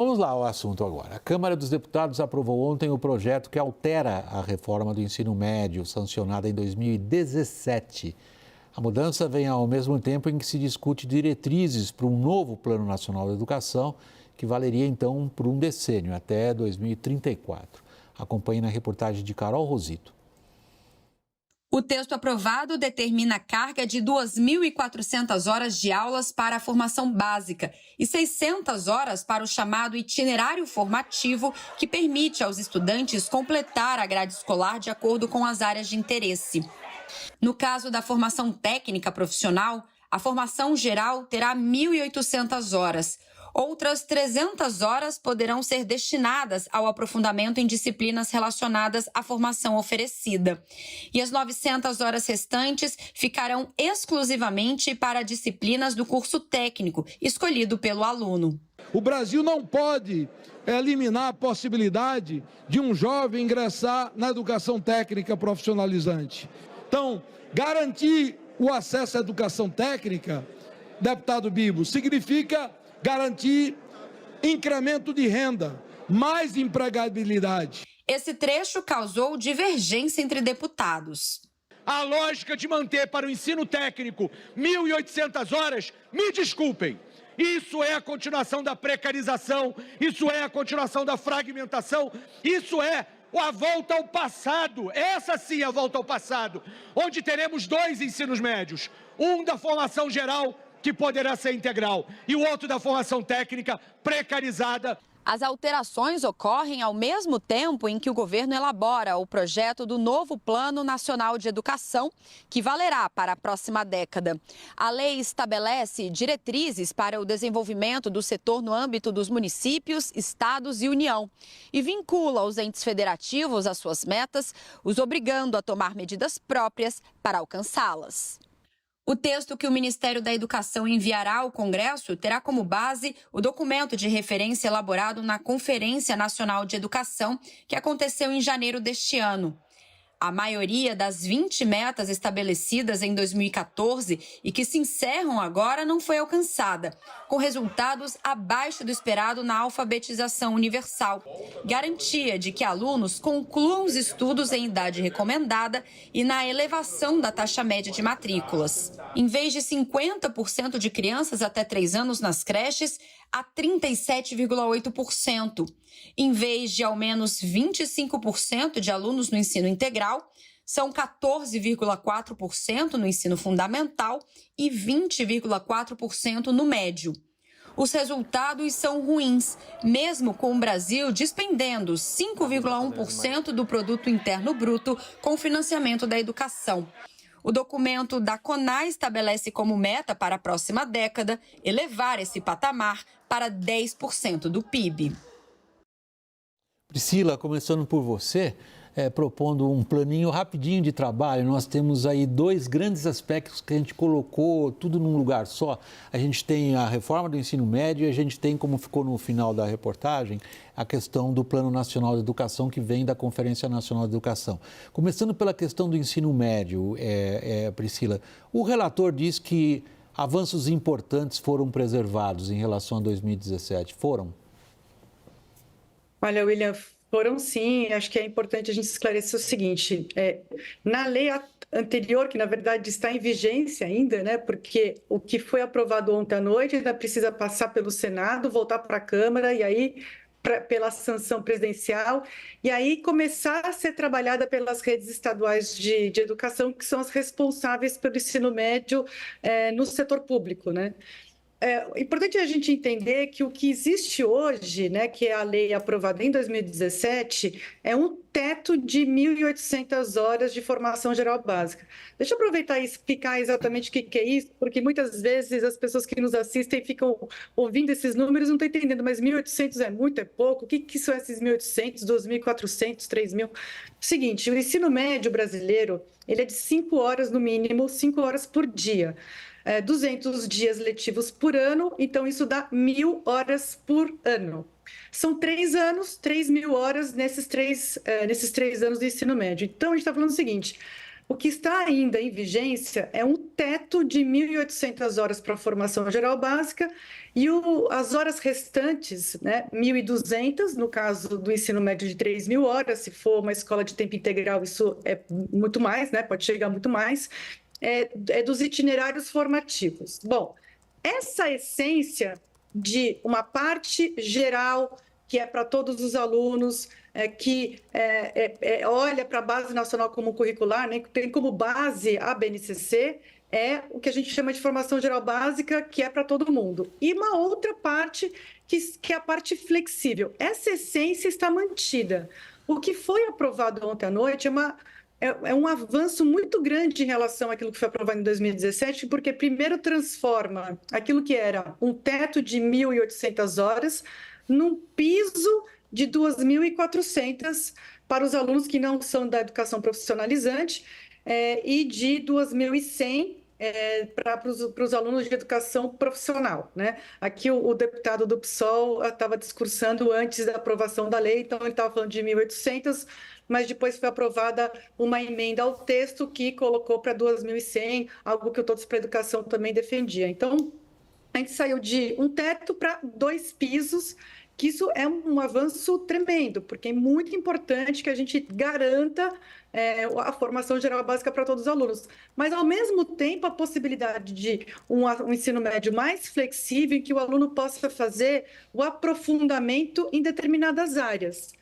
Vamos lá ao assunto agora. A Câmara dos Deputados aprovou ontem o projeto que altera a reforma do ensino médio, sancionada em 2017. A mudança vem ao mesmo tempo em que se discute diretrizes para um novo Plano Nacional de Educação, que valeria então por um decênio, até 2034. Acompanhe na reportagem de Carol Rosito. O texto aprovado determina a carga de 2.400 horas de aulas para a formação básica e 600 horas para o chamado itinerário formativo, que permite aos estudantes completar a grade escolar de acordo com as áreas de interesse. No caso da formação técnica profissional, a formação geral terá 1.800 horas. Outras 300 horas poderão ser destinadas ao aprofundamento em disciplinas relacionadas à formação oferecida. E as 900 horas restantes ficarão exclusivamente para disciplinas do curso técnico, escolhido pelo aluno. O Brasil não pode eliminar a possibilidade de um jovem ingressar na educação técnica profissionalizante. Então, garantir o acesso à educação técnica, deputado Bibo, significa garantir incremento de renda, mais empregabilidade. Esse trecho causou divergência entre deputados. A lógica de manter para o ensino técnico 1.800 horas, me desculpem, isso é a continuação da precarização, isso é a continuação da fragmentação, isso é a volta ao passado, essa sim é a volta ao passado, onde teremos dois ensinos médios, um da formação geral, que poderá ser integral, e o outro da formação técnica precarizada. As alterações ocorrem ao mesmo tempo em que o governo elabora o projeto do novo Plano Nacional de Educação, que valerá para a próxima década. A lei estabelece diretrizes para o desenvolvimento do setor no âmbito dos municípios, estados e União e vincula os entes federativos às suas metas, os obrigando a tomar medidas próprias para alcançá-las. O texto que o Ministério da Educação enviará ao Congresso terá como base o documento de referência elaborado na Conferência Nacional de Educação, que aconteceu em janeiro deste ano. A maioria das 20 metas estabelecidas em 2014 e que se encerram agora não foi alcançada, com resultados abaixo do esperado na alfabetização universal, garantia de que alunos concluam os estudos em idade recomendada e na elevação da taxa média de matrículas. Em vez de 50% de crianças até 3 anos nas creches, a 37,8%. Em vez de ao menos 25% de alunos no ensino integral, são 14,4% no ensino fundamental e 20,4% no médio. Os resultados são ruins, mesmo com o Brasil despendendo 5,1% do produto interno bruto com o financiamento da educação. O documento da CONAI estabelece como meta para a próxima década elevar esse patamar para 10% do PIB. Priscila, começando por você, propondo um planinho rapidinho de trabalho, nós temos aí dois grandes aspectos que a gente colocou tudo num lugar só. A gente tem a reforma do ensino médio e a gente tem, como ficou no final da reportagem, a questão do Plano Nacional de Educação que vem da Conferência Nacional de Educação. Começando pela questão do ensino médio, Priscila, o relator diz que avanços importantes foram preservados em relação a 2017. Foram? Olha, William, foram sim. Acho que é importante a gente esclarecer o seguinte: na lei anterior, que na verdade está em vigência ainda, né? Porque o que foi aprovado ontem à noite ainda precisa passar pelo Senado, voltar para a Câmara e aí pela sanção presidencial e aí começar a ser trabalhada pelas redes estaduais de educação, que são as responsáveis pelo ensino médio no setor público, né? É importante a gente entender que o que existe hoje, né, que é a lei aprovada em 2017, é um teto de 1.800 horas de formação geral básica. Deixa eu aproveitar e explicar exatamente o que é isso, porque muitas vezes as pessoas que nos assistem ficam ouvindo esses números e não estão entendendo, mas 1.800 é muito, é pouco? O que são esses 1.800, 2.400, 3.000? Seguinte, o ensino médio brasileiro, ele é de 5 horas no mínimo, 5 horas por dia. 200 dias letivos por ano, então isso dá 1.000 horas por ano. São 3 anos, 3.000 horas nesses três anos de ensino médio. Então, a gente está falando o seguinte: O que está ainda em vigência é um teto de 1.800 horas para a formação geral básica e as horas restantes, né, 1.200, no caso do ensino médio de 3.000 horas, se for uma escola de tempo integral, isso é muito mais, né, pode chegar muito mais, é dos itinerários formativos. Bom, essa essência de uma parte geral que é para todos os alunos, que olha para a Base Nacional Comum Curricular, né, que tem como base a BNCC, é o que a gente chama de formação geral básica, que é para todo mundo. E uma outra parte, que é a parte flexível. Essa essência está mantida. O que foi aprovado ontem à noite é um avanço muito grande em relação àquilo que foi aprovado em 2017, porque primeiro transforma aquilo que era um teto de 1.800 horas num piso de 2.400 para os alunos que não são da educação profissionalizante e de 2.100 para os alunos de educação profissional, né? Aqui o deputado do PSOL estava discursando antes da aprovação da lei, então ele estava falando de 1.800, mas depois foi aprovada uma emenda ao texto que colocou para 2.100, algo que o Todos para a Educação também defendia. Então, a gente saiu de um teto para 2 pisos, que isso é um avanço tremendo, porque é muito importante que a gente garanta a formação geral básica para todos os alunos. Mas, ao mesmo tempo, a possibilidade de um ensino médio mais flexível, em que o aluno possa fazer o aprofundamento em determinadas áreas.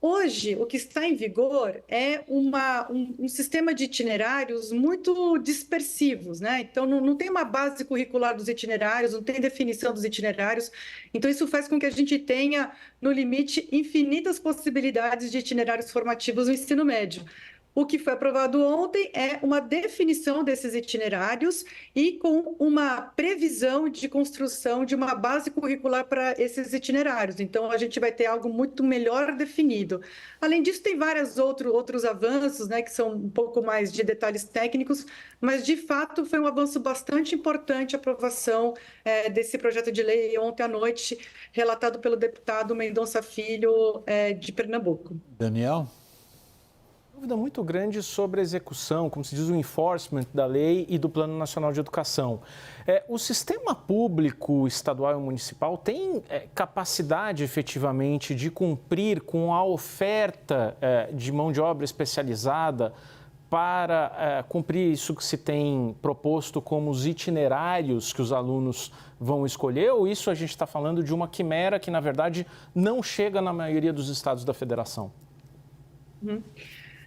Hoje, o que está em vigor é um sistema de itinerários muito dispersivos, né? Então, não tem uma base curricular dos itinerários, não tem definição dos itinerários. Então, isso faz com que a gente tenha, no limite, infinitas possibilidades de itinerários formativos no ensino médio. O que foi aprovado ontem é uma definição desses itinerários e com uma previsão de construção de uma base curricular para esses itinerários. Então, a gente vai ter algo muito melhor definido. Além disso, tem vários outros avanços, né, que são um pouco mais de detalhes técnicos, mas, de fato, foi um avanço bastante importante a aprovação desse projeto de lei ontem à noite, relatado pelo deputado Mendonça Filho, de Pernambuco. Daniel? Dúvida muito grande sobre a execução, como se diz, o enforcement da lei e do Plano Nacional de Educação. O sistema público, estadual e municipal tem capacidade efetivamente de cumprir com a oferta de mão de obra especializada para cumprir isso que se tem proposto como os itinerários que os alunos vão escolher? Ou isso a gente está falando de uma quimera que, na verdade, não chega na maioria dos estados da federação?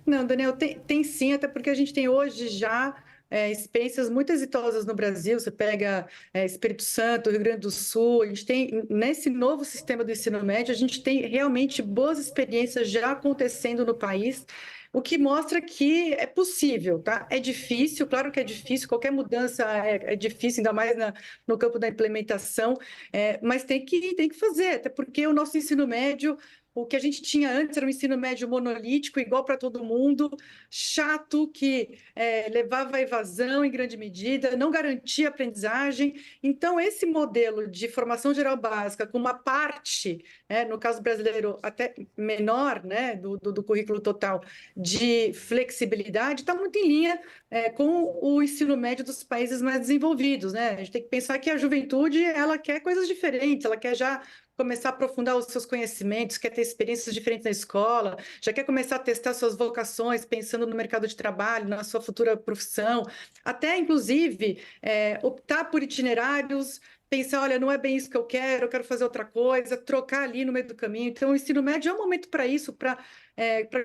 Não, Daniel, tem sim, até porque a gente tem hoje já experiências muito exitosas no Brasil. Você pega Espírito Santo, Rio Grande do Sul, a gente tem, nesse novo sistema do ensino médio, a gente tem realmente boas experiências já acontecendo no país, o que mostra que é possível, tá? É difícil, claro que é difícil, qualquer mudança é difícil, ainda mais no campo da implementação, mas tem que fazer, até porque o nosso ensino médio, o que a gente tinha antes era um ensino médio monolítico, igual para todo mundo, chato, que levava à evasão em grande medida, não garantia aprendizagem. Então, esse modelo de formação geral básica, com uma parte, no caso brasileiro, até menor, né, do currículo total, de flexibilidade, está muito em linha com o ensino médio dos países mais desenvolvidos, né? A gente tem que pensar que a juventude, ela quer coisas diferentes, ela quer já começar a aprofundar os seus conhecimentos, quer ter experiências diferentes na escola, já quer começar a testar suas vocações, pensando no mercado de trabalho, na sua futura profissão, até, inclusive, optar por itinerários, pensar, olha, não é bem isso que eu quero fazer outra coisa, trocar ali no meio do caminho. Então, o ensino médio é um momento para isso, para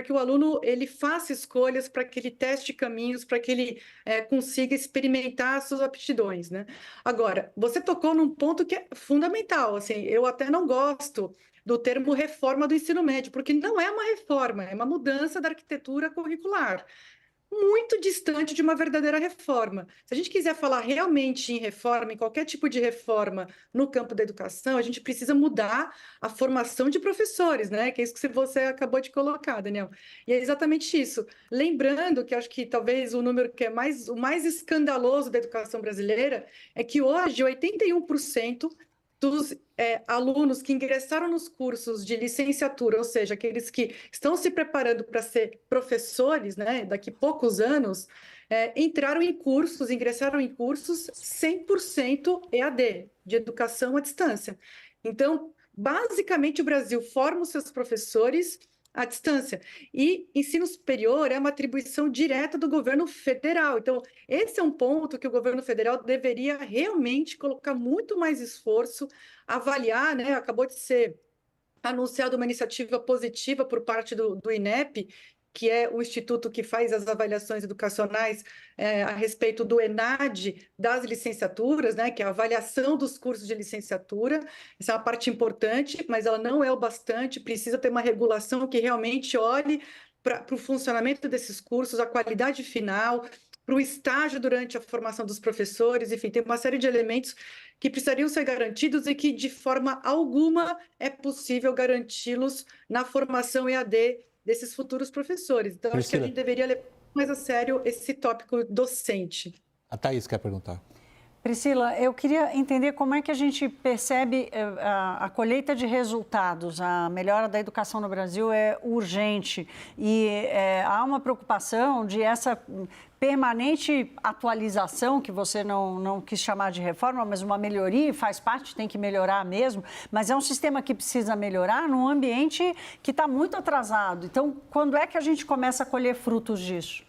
que o aluno ele faça escolhas, para que ele teste caminhos, para que ele consiga experimentar as suas aptidões, né? Agora, você tocou num ponto que é fundamental, assim, eu até não gosto do termo reforma do ensino médio, porque não é uma reforma, é uma mudança da arquitetura curricular, muito distante de uma verdadeira reforma. Se a gente quiser falar realmente em reforma, em qualquer tipo de reforma no campo da educação, a gente precisa mudar a formação de professores, né? Que é isso que você acabou de colocar, Daniel. E é exatamente isso. Lembrando que acho que talvez o número que é o mais escandaloso da educação brasileira é que hoje 81% dos alunos que ingressaram nos cursos de licenciatura, ou seja, aqueles que estão se preparando para ser professores, né, daqui a poucos anos, ingressaram em cursos 100% EAD, de educação à distância. Então, basicamente, o Brasil forma os seus professores à distância. E ensino superior é uma atribuição direta do governo federal. Então, esse é um ponto que o governo federal deveria realmente colocar muito mais esforço, avaliar, né? Acabou de ser anunciada uma iniciativa positiva por parte do INEP, que é o instituto que faz as avaliações educacionais a respeito do ENAD das licenciaturas, né, que é a avaliação dos cursos de licenciatura. Essa é uma parte importante, mas ela não é o bastante, precisa ter uma regulação que realmente olhe para o funcionamento desses cursos, a qualidade final, para o estágio durante a formação dos professores, enfim, tem uma série de elementos que precisariam ser garantidos e que, de forma alguma, é possível garanti-los na formação EAD desses futuros professores. Então, acho que a gente deveria levar mais a sério esse tópico docente. A Thaís quer perguntar. Priscila, eu queria entender como é que a gente percebe a colheita de resultados. A melhora da educação no Brasil é urgente e há uma preocupação de essa permanente atualização, que você não quis chamar de reforma, mas uma melhoria, faz parte, tem que melhorar mesmo, mas é um sistema que precisa melhorar num ambiente que está muito atrasado. Então, quando é que a gente começa a colher frutos disso?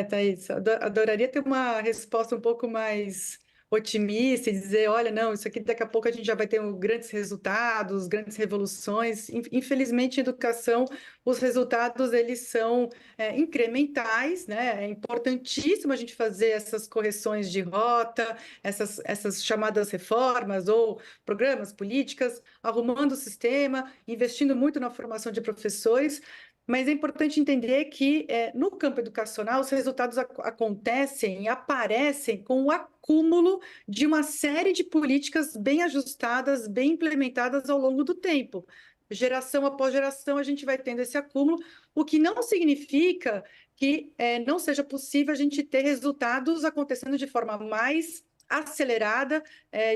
Thaís, adoraria ter uma resposta um pouco mais otimista e dizer, olha, não, isso aqui daqui a pouco a gente já vai ter grandes resultados, grandes revoluções. Infelizmente, em educação, os resultados, eles são incrementais, né? É importantíssimo a gente fazer essas correções de rota, essas chamadas reformas ou programas, políticas, arrumando o sistema, investindo muito na formação de professores. Mas é importante entender que, no campo educacional, os resultados acontecem e aparecem com o acúmulo de uma série de políticas bem ajustadas, bem implementadas ao longo do tempo. Geração após geração, a gente vai tendo esse acúmulo, o que não significa que não seja possível a gente ter resultados acontecendo de forma mais acelerada,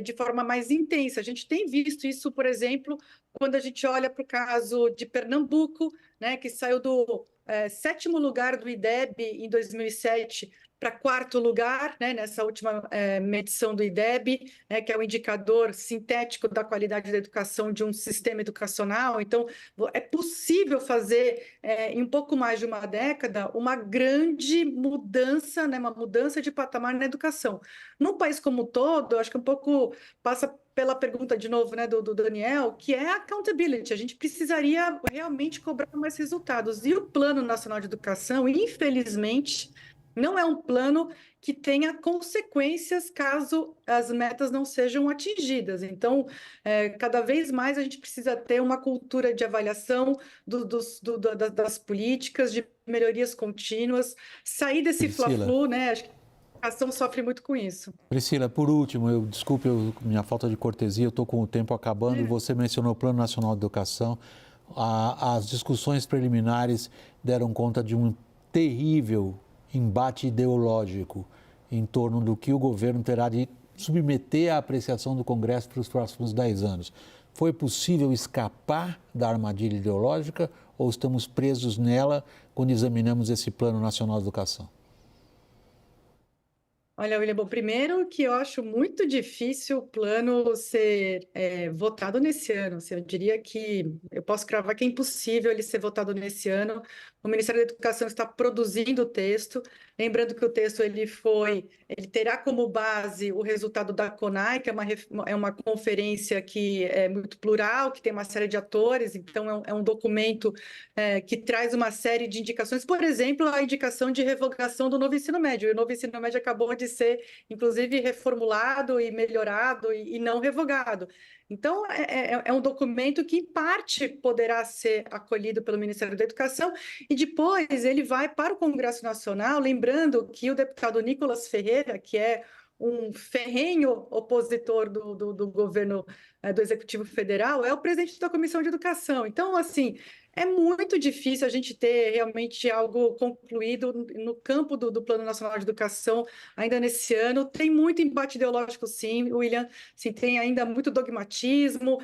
de forma mais intensa. A gente tem visto isso, por exemplo, quando a gente olha para o caso de Pernambuco, né, que saiu do 7º lugar do IDEB em 2007 para 4º lugar, né, nessa última medição do IDEB, né, que é o indicador sintético da qualidade da educação de um sistema educacional. Então, é possível fazer, em um pouco mais de uma década, uma grande mudança, né, uma mudança de patamar na educação. Num país como um todo, acho que um pouco passa pela pergunta, de novo, né, do Daniel, que é a accountability. A gente precisaria realmente cobrar mais resultados. E o Plano Nacional de Educação, infelizmente, não é um plano que tenha consequências caso as metas não sejam atingidas. Então, cada vez mais a gente precisa ter uma cultura de avaliação das políticas, de melhorias contínuas, sair desse fla-flu, né? Acho que a educação sofre muito com isso. Priscila, por último, desculpe minha falta de cortesia, eu estou com o tempo acabando, e você mencionou o Plano Nacional de Educação. As discussões preliminares deram conta de um terrível embate ideológico em torno do que o governo terá de submeter à apreciação do Congresso para os próximos 10 anos. Foi possível escapar da armadilha ideológica ou estamos presos nela quando examinamos esse Plano Nacional de Educação? Olha, William, bom, primeiro que eu acho muito difícil o plano ser votado nesse ano. Assim, eu diria que eu posso cravar que é impossível ele ser votado nesse ano. O Ministério da Educação está produzindo o texto, lembrando que o texto ele terá como base o resultado da CONAI, que é uma conferência que é muito plural, que tem uma série de atores, então é um documento que traz uma série de indicações, por exemplo, a indicação de revogação do novo ensino médio. O novo ensino médio acabou de ser, inclusive, reformulado e melhorado e não revogado. Então, é um documento que, em parte, poderá ser acolhido pelo Ministério da Educação e depois ele vai para o Congresso Nacional, lembrando que o deputado Nicolas Ferreira, que é um ferrenho opositor do governo do Executivo Federal é o presidente da Comissão de Educação. Então, assim, é muito difícil a gente ter realmente algo concluído no campo do Plano Nacional de Educação ainda nesse ano. Tem muito embate ideológico, sim, William. Sim, tem ainda muito dogmatismo,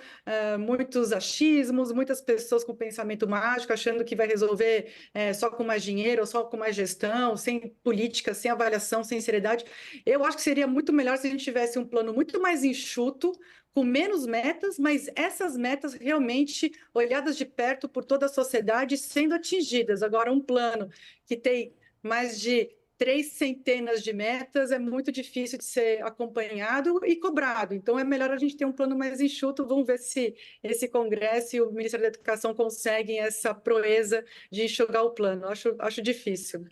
muitos achismos, muitas pessoas com pensamento mágico, achando que vai resolver só com mais dinheiro, ou só com mais gestão, sem política, sem avaliação, sem seriedade. Eu acho que seria muito melhor se a gente tivesse um plano muito mais enxuto, com menos metas, mas essas metas realmente olhadas de perto por toda a sociedade sendo atingidas. Agora, um plano que tem mais de 3 centenas de metas é muito difícil de ser acompanhado e cobrado. Então, é melhor a gente ter um plano mais enxuto. Vamos ver se esse Congresso e o Ministério da Educação conseguem essa proeza de enxugar o plano. Acho difícil.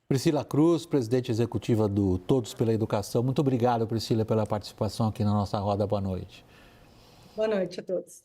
Priscila Cruz, presidente executiva do Todos pela Educação. Muito obrigado, Priscila, pela participação aqui na nossa roda. Boa noite. Boa noite a todos.